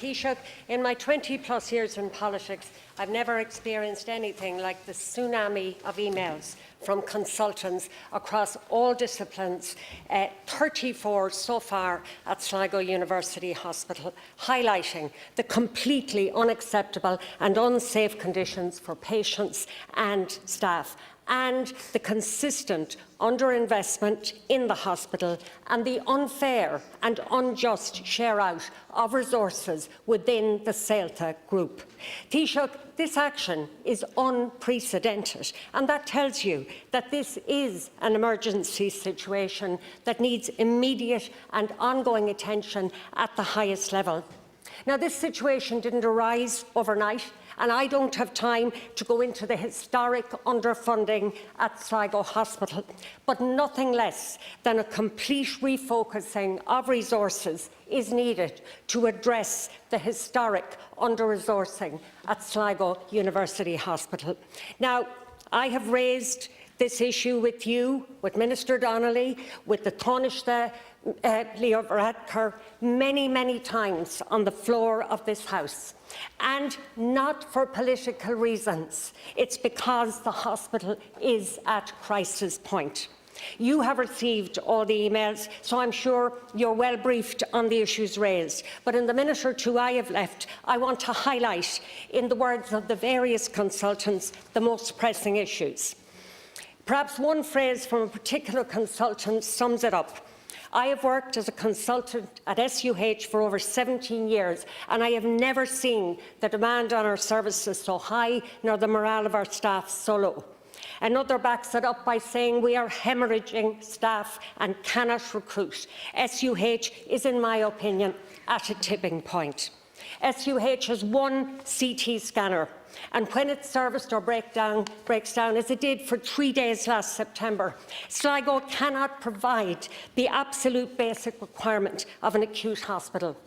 Taoiseach, in my 20+ years in politics, I've never experienced anything like the tsunami of emails from consultants across all disciplines, 34 so far at Sligo University Hospital, highlighting the completely unacceptable and unsafe conditions for patients and staff, and the consistent underinvestment in the hospital and the unfair and unjust share-out of resources within the Celta group. Taoiseach, this action is unprecedented, and that tells you that this is an emergency situation that needs immediate and ongoing attention at the highest level. Now, this situation didn't arise overnight, and I don't have time to go into the historic underfunding at Sligo Hospital, but nothing less than a complete refocusing of resources is needed to address the historic under-resourcing at Sligo University Hospital. Now, I have raised this issue with you, with Minister Donnelly, with the Taoiseach Leo Varadkar many times on the floor of this House, and not for political reasons. It's because the hospital is at crisis point. You have received all the emails, so I'm sure you're well briefed on the issues raised. But in the minute or two I have left, I want to highlight, in the words of the various consultants, the most pressing issues. Perhaps one phrase from a particular consultant sums it up. I have worked as a consultant at SUH for over 17 years, and I have never seen the demand on our services so high, nor the morale of our staff so low. Another backs it up by saying we are hemorrhaging staff and cannot recruit. SUH is, in my opinion, at a tipping point. SUH has one CT scanner, and when it's serviced or breaks down, as it did for 3 days last September, Sligo cannot provide the absolute basic requirement of an acute hospital.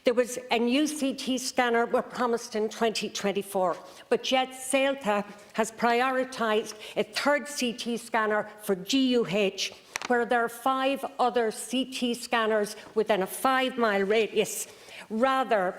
There was a new CT scanner promised in 2024, but yet Celta has prioritised a third CT scanner for GUH, where there are 5 other CT scanners within a 5-mile radius, rather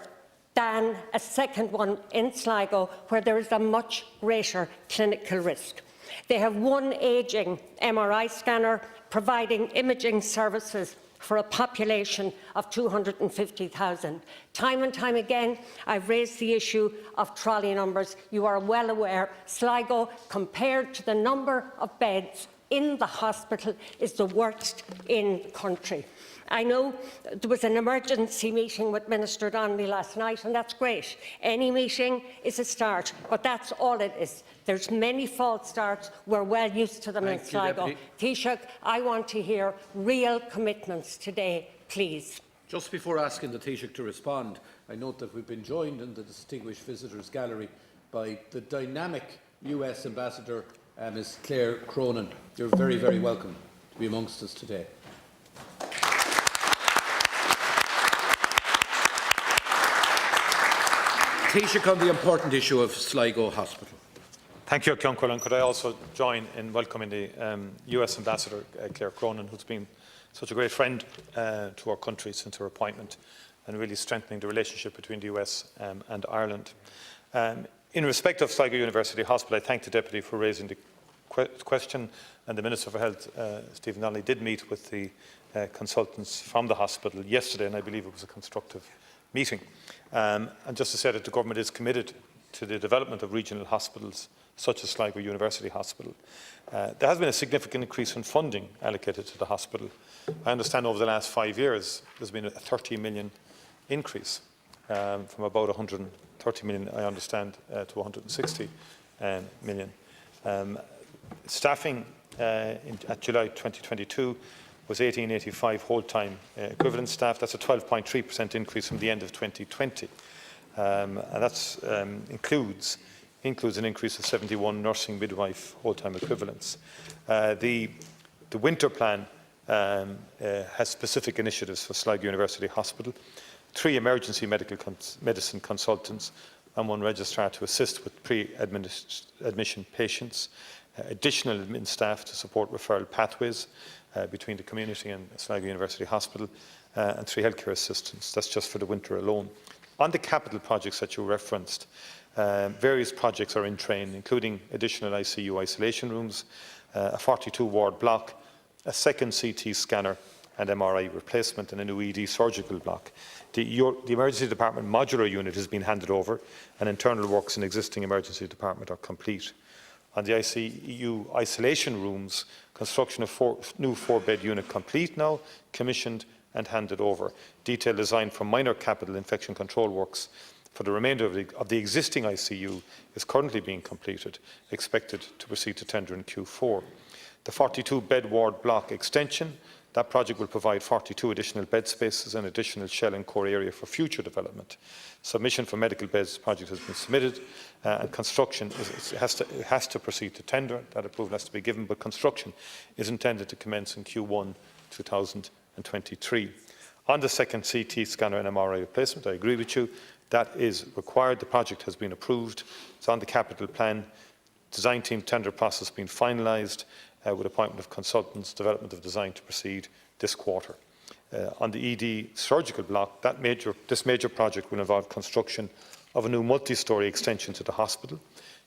than a second one in Sligo, where there is a much greater clinical risk. They have one ageing MRI scanner providing imaging services for a population of 250,000. Time and time again, I've raised the issue of trolley numbers. You are well aware Sligo, compared to the number of beds in the hospital, is the worst in the country. I know there was an emergency meeting with Minister Donnelly last night, and that's great. Any meeting is a start, but that's all it is. There's many false starts. We're well used to them in Sligo. Taoiseach, I want to hear real commitments today, please. Just before asking the Taoiseach to respond, I note that we've been joined in the Distinguished Visitors Gallery by the dynamic US Ambassador, Ms. Claire Cronin. You're very, very welcome to be amongst us today. Taoiseach, on the important issue of Sligo Hospital. Thank you, Ceann. And could I also join in welcoming the US Ambassador, Claire Cronin, who's been such a great friend to our country since her appointment, and really strengthening the relationship between the US and Ireland. In respect of Sligo University Hospital, I thank the Deputy for raising the question, and the Minister for Health, Stephen Donnelly, did meet with the consultants from the hospital yesterday, and I believe it was a constructive meeting. And just to say that the Government is committed to the development of regional hospitals such as Sligo University Hospital. There has been a significant increase in funding allocated to the hospital. I understand over the last 5 years there's been a 30 million increase, from about 130 million, I understand, to 160 million. Staffing at July 2022 was 1,885 whole-time equivalent staff. That's a 12.3% increase from the end of 2020. And that includes an increase of 71 nursing midwife whole-time equivalents. The winter plan has specific initiatives for Sligo University Hospital, 3 emergency medicine consultants and 1 registrar to assist with pre-admission patients, additional admin staff to support referral pathways between the community and Sligo University Hospital, and 3 healthcare assistants. That's just for the winter alone. On the capital projects that you referenced, various projects are in train, including additional ICU isolation rooms, a 42-ward block, a second CT scanner and MRI replacement, and a new ED surgical block. The emergency department modular unit has been handed over, and internal works in existing emergency department are complete. On the ICU isolation rooms, construction of new 4-bed unit complete now, commissioned and handed over. Detailed design for minor capital infection control works for the remainder of the existing ICU is currently being completed, expected to proceed to tender in Q4. The 42-bed ward block extension, that project will provide 42 additional bed spaces and additional shell and core area for future development. Submission for medical beds project has been submitted, and construction has to proceed to tender. That approval has to be given, but construction is intended to commence in Q1 2023. On the second CT scanner and MRI replacement, I agree with you. That is required. The project has been approved. It's on the capital plan. Design team tender process being finalised with appointment of consultants, development of design to proceed this quarter. On the ED surgical block, this major project will involve construction of a new multi-storey extension to the hospital.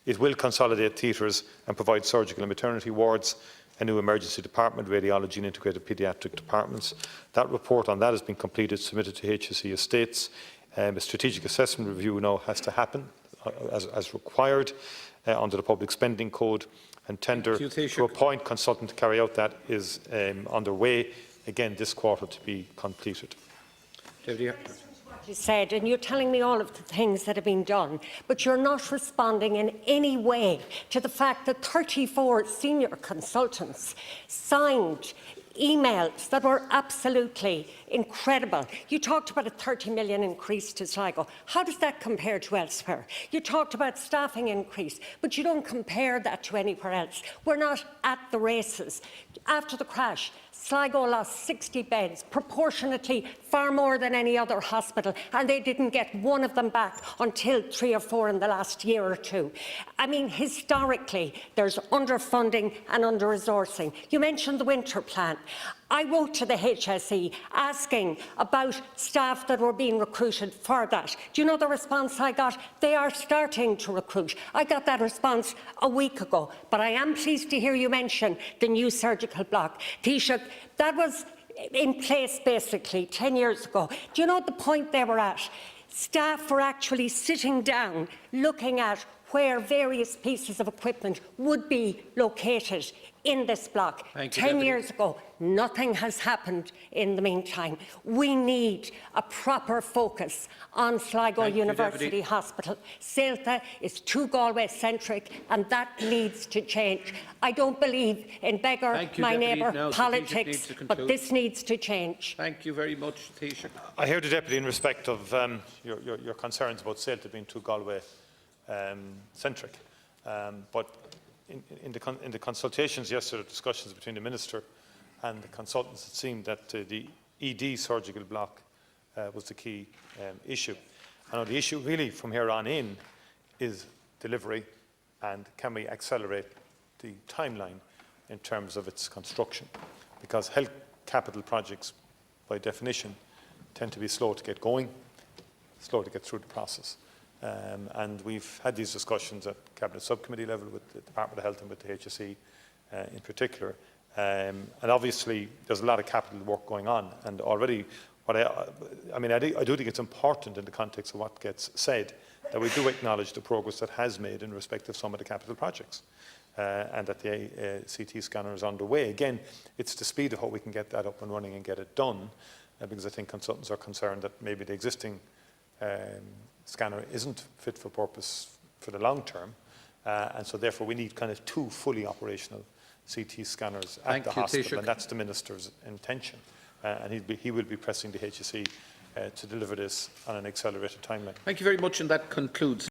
It will consolidate theatres and provide surgical and maternity wards, a new emergency department, radiology and integrated paediatric departments. That report on that has been completed, submitted to HSE Estates. A strategic assessment review now has to happen as required under the Public Spending Code, and tender to appoint consultant to carry out that is underway, again this quarter to be completed. You said, and you're telling me all of the things that have been done, but you're not responding in any way to the fact that 34 senior consultants signed emails that were absolutely incredible. You talked about a 30 million increase to Sligo. How does that compare to elsewhere? You talked about staffing increase, but you don't compare that to anywhere else. We're not at the races. After the crash, Sligo lost 60 beds, proportionately far more than any other hospital, and they didn't get one of them back until 3 or 4 in the last year or 2. I mean, historically, there's underfunding and under-resourcing. You mentioned the winter plan. I wrote to the HSE asking about staff that were being recruited for that. Do you know the response I got? They are starting to recruit. I got that response a week ago, but I am pleased to hear you mention the new surgical block. Taoiseach, that was in place basically 10 years ago. Do you know the point they were at? Staff were actually sitting down looking at where various pieces of equipment would be located in this block. 10 years ago, nothing has happened in the meantime. We need a proper focus on Sligo University Hospital. CELTA is too Galway-centric, and that needs to change. I don't believe in beggar, my neighbour politics, but this needs to change. Thank you very much, Taoiseach. I hear the Deputy in respect of your concerns about CELTA being too Galway-centric, but in the consultations yesterday, discussions between the Minister and the consultants, it seemed that the ED surgical block was the key issue. And the issue really from here on in is delivery, and can we accelerate the timeline in terms of its construction, because health capital projects by definition tend to be slow to get going, slow to get through the process. And we've had these discussions at Cabinet Subcommittee level with the Department of Health and with the HSE in particular. And obviously there's a lot of capital work going on, and already I do think it's important in the context of what gets said that we do acknowledge the progress that has made in respect of some of the capital projects, and that the CT scanner is underway. Again, it's the speed of how we can get that up and running and get it done, because I think consultants are concerned that maybe the existing scanner isn't fit for purpose for the long term, and so therefore we need kind of 2 fully operational CT scanners at the hospital, and that's the Minister's intention, and he will be pressing the HSE to deliver this on an accelerated timeline. Thank you very much, and that concludes